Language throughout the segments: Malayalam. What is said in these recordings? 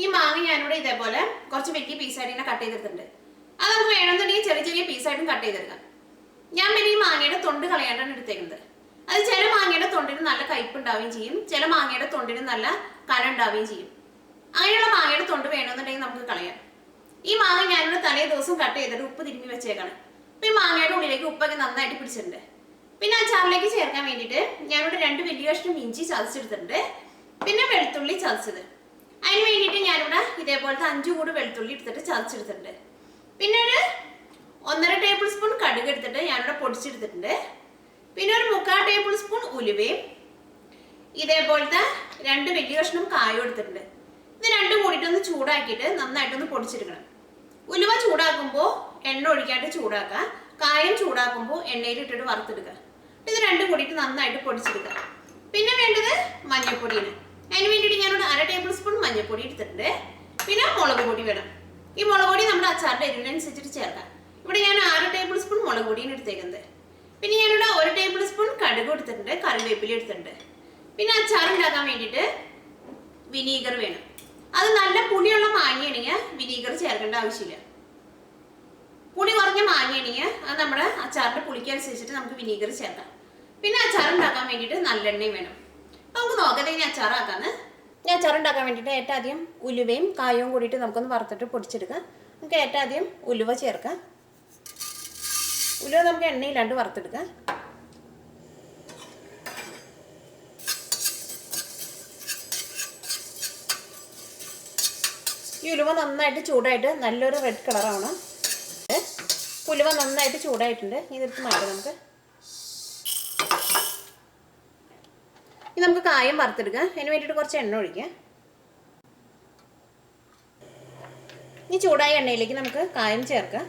ഈ മാങ്ങ ഞാനിവിടെ ഇതേപോലെ കുറച്ച് വലിയ പീസായിട്ട് ഇങ്ങനെ കട്ട് ചെയ്തെടുത്തിട്ടുണ്ട്. അത് നമുക്ക് വേണമെന്നുണ്ടെങ്കിൽ ചെറിയ ചെറിയ പീസായിട്ടും കട്ട് ചെയ്തെടുക്കാം. ഞാൻ പിന്നെ ഈ മാങ്ങയുടെ തൊണ്ട് കളയാണ്ടാണ് എടുത്തേക്കുന്നത്. അത് ചില മാങ്ങയുടെ തൊണ്ടിന് നല്ല കയ്പ്പ് ഉണ്ടാവുകയും ചെയ്യും, ചില മാങ്ങയുടെ തൊണ്ടിന് നല്ല കനം ഉണ്ടാവുകയും ചെയ്യും. അങ്ങനെയുള്ള മാങ്ങയുടെ തൊണ്ട് വേണമെന്നുണ്ടെങ്കിൽ നമുക്ക് കളയാം. ഈ മാങ്ങ ഞാനിവിടെ തലേ ദിവസം കട്ട് ചെയ്തിട്ട് ഉപ്പ് തിരുമ്മി വെച്ചേക്കാണ്. അപ്പൊ ഈ മാങ്ങയുടെ ഉള്ളിലേക്ക് ഉപ്പൊക്കെ നന്നായിട്ട് പിടിച്ചിട്ടുണ്ട്. പിന്നെ അച്ചാറിലേക്ക് ചേർക്കാൻ വേണ്ടിയിട്ട് ഞാനിവിടെ 2 വലിയ കഷ്ണം ഇഞ്ചി ചതച്ചെടുത്തിട്ടുണ്ട്. പിന്നെ വെളുത്തുള്ളി ചതച്ചത്. അതിന് വേണ്ടിയിട്ട് ഞാനിവിടെ ഇതേപോലത്തെ 5 കൂട് വെളുത്തുള്ളി എടുത്തിട്ട് ചതച്ചെടുത്തിട്ടുണ്ട്. പിന്നെ ഒരു 1.5 ടേബിൾ സ്പൂൺ കടുക് എടുത്തിട്ട് ഞാനിവിടെ പൊടിച്ചെടുത്തിട്ടുണ്ട്. പിന്നെ ഒരു 3/4 ടേബിൾ സ്പൂൺ ഉലുവയും ഇതേപോലത്തെ 2 വലിയ കഷ്ണം കായും എടുത്തിട്ടുണ്ട്. ഇത് രണ്ടും കൂടിയിട്ട് ഒന്ന് ചൂടാക്കിയിട്ട് നന്നായിട്ടൊന്ന് പൊടിച്ചെടുക്കണം. ഉലുവ ചൂടാക്കുമ്പോൾ എണ്ണ ഒഴിക്കാണ്ട് ചൂടാക്കുക, കായം ചൂടാക്കുമ്പോൾ എണ്ണയിൽ ഇട്ടിട്ട് വറുത്തെടുക്കുക. ഇത് രണ്ടും കൂടിയിട്ട് നന്നായിട്ട് പൊടിച്ചെടുക്കുക. പിന്നെ വേണ്ടത് മഞ്ഞൾപ്പൊടിയാണ്. അതിന് വേണ്ടിയിട്ട് ഞാനൊരു 1/2 ടേബിൾ സ്പൂൺ മഞ്ഞൾപ്പൊടി എടുത്തിട്ടുണ്ട്. പിന്നെ മുളക് പൊടി വേണം. ഈ മുളക് പൊടി നമ്മുടെ അച്ചാറിൻ്റെ എരിവിനനുസരിച്ചിട്ട് ചേർക്കാം. ഇവിടെ ഞാൻ 6 ടേബിൾ സ്പൂൺ മുളക് പൊടിയാണ് എടുത്തേക്കുന്നത്. പിന്നെ ഞാനിവിടെ 1 ടേബിൾ സ്പൂൺ കടുക് എടുത്തിട്ടുണ്ട്, കറിവേപ്പില എടുത്തിട്ടുണ്ട്. പിന്നെ അച്ചാർ ഉണ്ടാക്കാൻ വേണ്ടിയിട്ട് വിനീഗർ വേണം. അത് നല്ല പുളിയുള്ള മാങ്ങയാണെങ്കിൽ വിനീഗർ ചേർക്കേണ്ട ആവശ്യമില്ല. പുളി കുറഞ്ഞ മാങ്ങയാണെങ്കിൽ അത് നമ്മുടെ അച്ചാറിൻ്റെ പുളിക്ക് അനുസരിച്ചിട്ട് നമുക്ക് വിനീഗർ ചേർക്കാം. പിന്നെ അച്ചാർ ഉണ്ടാക്കാൻ വേണ്ടിയിട്ട് നല്ലെണ്ണയും വേണം. അപ്പം നമുക്ക് നോക്കട്ടെ ഇനി അച്ചാറാക്കാന്ന്. ഞാൻ അച്ചാർ ഉണ്ടാക്കാൻ വേണ്ടിയിട്ട് ഏറ്റവും ആദ്യം ഉലുവയും കായവും കൂടിയിട്ട് നമുക്കൊന്ന് വറുത്തിട്ട് പൊടിച്ചെടുക്കാം. നമുക്ക് ഏറ്റവും ആദ്യം ഉലുവ ചേർക്കാം. ഉലുവ നമുക്ക് എണ്ണയില്ലാണ്ട് വറുത്തെടുക്കാം. ഈ ഉലുവ നന്നായിട്ട് ചൂടായിട്ട് നല്ലൊരു റെഡ് കളറാവണം. ഉലുവ നന്നായിട്ട് ചൂടായിട്ടുണ്ട്. ഇതെടുത്ത് മാറ്റാം നമുക്ക്. ഇനി നമുക്ക് കായം വറുത്തെടുക്കാം. അതിന് വേണ്ടിയിട്ട് കുറച്ച് എണ്ണ ഒഴിക്കാം. ഈ ചൂടായ എണ്ണയിലേക്ക് നമുക്ക് കായം ചേർക്കാം.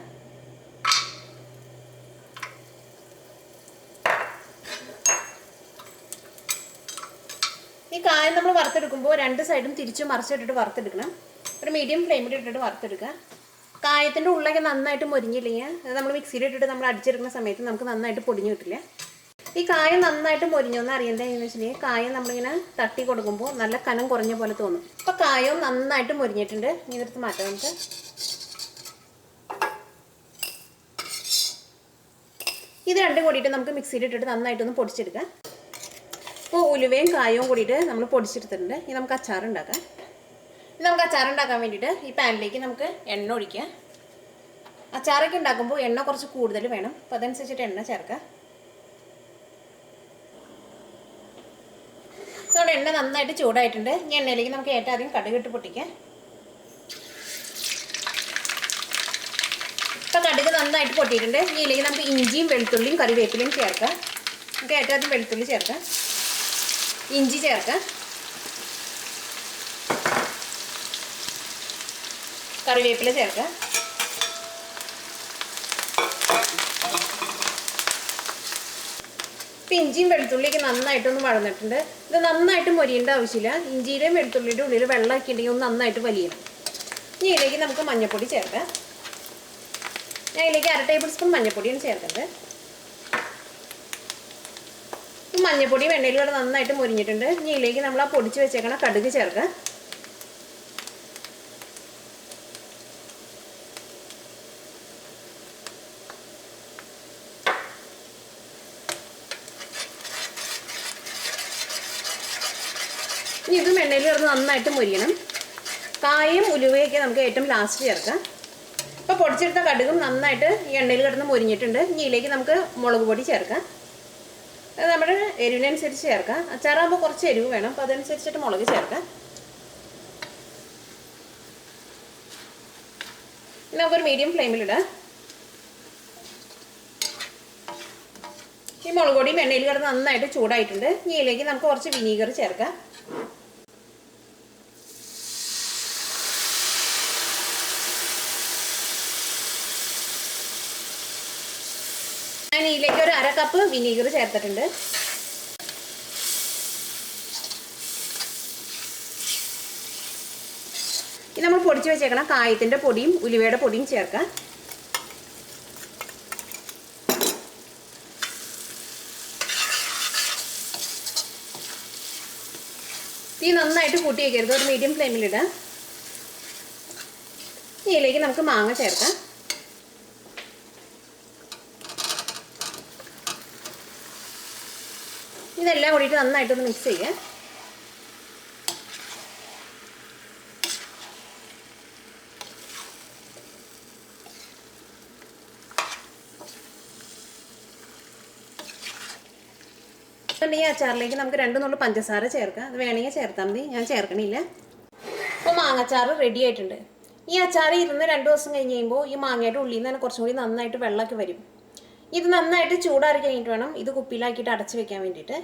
ഈ കായം നമ്മൾ വറുത്തെടുക്കുമ്പോൾ 2 സൈഡും തിരിച്ചും മറിച്ചിട്ടിട്ട് വറുത്തെടുക്കണം. ഒരു മീഡിയം ഫ്ലെയിമിൽ ഇട്ടിട്ട് വറുത്തെടുക്കുക. കായത്തിൻ്റെ ഉള്ളൊക്കെ നന്നായിട്ട് മൊരിഞ്ഞില്ലെങ്കിൽ അത് നമ്മൾ മിക്സിയിലിട്ടിട്ട് നമ്മൾ അടിച്ചെടുക്കുന്ന സമയത്ത് നമുക്ക് നന്നായിട്ട് പൊടിഞ്ഞു കിട്ടില്ല. ഈ കായം നന്നായിട്ട് മൊരിഞ്ഞോന്ന് അറിയേണ്ടത് എങ്ങനെയാണെന്ന് വെച്ചിട്ടുണ്ടെങ്കിൽ കായം നമ്മളിങ്ങനെ തട്ടി കൊടുക്കുമ്പോൾ നല്ല കനം കുറഞ്ഞ പോലെ തോന്നും. അപ്പോൾ കായവും നന്നായിട്ട് മൊരിഞ്ഞിട്ടുണ്ട്. ഇതെടുത്ത് മാറ്റാം നമുക്ക്. ഇത് രണ്ടും കൂടിയിട്ട് നമുക്ക് മിക്സിയിലിട്ടിട്ട് നന്നായിട്ടൊന്ന് പൊടിച്ചെടുക്കാം. അപ്പോൾ ഉലുവയും കായവും കൂടിയിട്ട് നമ്മൾ പൊടിച്ചെടുത്തിട്ടുണ്ട്. ഇനി നമുക്ക് അച്ചാർ ഉണ്ടാക്കാം. നമുക്ക് അച്ചാർ ഉണ്ടാക്കാൻ വേണ്ടിയിട്ട് ഈ പാനിലേക്ക് നമുക്ക് എണ്ണ ഒഴിക്കാം. അച്ചാറൊക്കെ ഉണ്ടാക്കുമ്പോൾ എണ്ണ കുറച്ച് കൂടുതൽ വേണം. അപ്പോൾ അതനുസരിച്ചിട്ട് എണ്ണ ചേർക്കാം. നമ്മുടെ എണ്ണ നന്നായിട്ട് ചൂടായിട്ടുണ്ട്. ഈ എണ്ണയിലേക്ക് നമുക്ക് ഏറ്റവും ആദ്യം കടുക് ഇട്ട് പൊട്ടിക്കാം. ഇപ്പോൾ കടുക് നന്നായിട്ട് പൊട്ടിയിട്ടുണ്ട്. ഇതിലേക്ക് നമുക്ക് ഇഞ്ചിയും വെളുത്തുള്ളിയും കറിവേപ്പിലയും ചേർക്കാം. നമുക്ക് ഏറ്റവും ആദ്യം വെളുത്തുള്ളി ചേർക്കാം, ഇഞ്ചി ചേർക്കാം, കറിവേപ്പില ചേർക്കാം. ഇപ്പം ഇഞ്ചിയും വെളുത്തുള്ളിയൊക്കെ നന്നായിട്ടൊന്ന് വഴന്നിട്ടുണ്ട്. ഇത് നന്നായിട്ട് മൊരിയേണ്ട ആവശ്യമില്ല. ഇഞ്ചിയുടെയും വെളുത്തുള്ളിയുടെ ഉള്ളിൽ വെള്ളമൊക്കെ ഉണ്ടെങ്കിൽ ഒന്ന് നന്നായിട്ട് വലിയണം. ഇനി ഇതിലേക്ക് നമുക്ക് മഞ്ഞൾപ്പൊടി ചേർക്കാം. ഞാൻ ഇതിലേക്ക് 1/2 ടേബിൾ സ്പൂൺ മഞ്ഞൾപ്പൊടിയാണ് ചേർക്കുന്നത്. ഈ മഞ്ഞൾപ്പൊടി എണ്ണയിൽ കൂടെ നന്നായിട്ട് മൊരിഞ്ഞിട്ടുണ്ട്. ഇനി ഇതിലേക്ക് നമ്മൾ ആ പൊടിച്ച് വെച്ചേക്കണ കടുക് ചേർക്കാം. ഇനി ഇതും എണ്ണയിൽ കിടന്ന് നന്നായിട്ട് മൊരിയണം. കായും ഉലുവയൊക്കെ നമുക്ക് ഏറ്റവും ലാസ്റ്റ് ചേർക്കാം. ഇപ്പോൾ പൊടിച്ചെടുത്ത കടുകും നന്നായിട്ട് ഈ എണ്ണയിൽ കിടന്ന് മൊരിഞ്ഞിട്ടുണ്ട്. ഇനി ഇതിലേക്ക് നമുക്ക് മുളക് പൊടി ചേർക്കാം. അത് നമ്മുടെ എരിവിനനുസരിച്ച് ചേർക്കാം. അച്ചാറാകുമ്പോൾ കുറച്ച് എരിവ് വേണം. അപ്പോൾ അതനുസരിച്ചിട്ട് മുളക് ചേർക്കാം. ഇനി നമുക്കൊരു മീഡിയം ഫ്ലെയിമിലിടാം. ഈ മുളക് പൊടിയും എണ്ണയിൽ കിടന്ന് നന്നായിട്ട് ചൂടായിട്ടുണ്ട്. ഇനി ഇതിലേക്ക് നമുക്ക് കുറച്ച് വിനീഗർ ചേർക്കാം. ഞാൻ ഇതിലേക്ക് ഒരു 1/2 കപ്പ് വിനീഗർ ചേർത്തിട്ടുണ്ട്. ഇനി നമ്മൾ പൊടിച്ച് വെച്ചേക്കണം കായത്തിൻ്റെ പൊടിയും ഉലുവയുടെ പൊടിയും ചേർക്കാം. തീ നന്നായിട്ട് കൂട്ടി വയ്ക്കരുത്. ഒരു മീഡിയം ഫ്ലെയിമിലിടാം. ഇതിലേക്ക് നമുക്ക് മാങ്ങ ചേർക്കാം. ഇതെല്ലാം കൂടിയിട്ട് നന്നായിട്ടൊന്ന് മിക്സ് ചെയ്യാം. ഈ അച്ചാറിലേക്ക് നമുക്ക് 2 നുള്ളു പഞ്ചസാര ചേർക്കാം. അത് വേണമെങ്കിൽ ചേർത്താൽ മതി, ഞാൻ ചേർക്കണില്ല. അപ്പോൾ മാങ്ങാച്ചാറ് റെഡി ആയിട്ടുണ്ട്. ഈ അച്ചാർ ഇരുന്ന് 2 ദിവസം കഴിഞ്ഞ് കഴിയുമ്പോൾ ഈ മാങ്ങയുടെ ഉള്ളിൽ നിന്ന് തന്നെ കുറച്ചും കൂടി നന്നായിട്ട് വെള്ളമൊക്കെ വരും. ഇത് നന്നായിട്ട് ചൂടാറി കഴിഞ്ഞിട്ട് വേണം ഇത് കുപ്പിയിലാക്കിയിട്ട് അടച്ച് വെക്കാൻ വേണ്ടിയിട്ട്.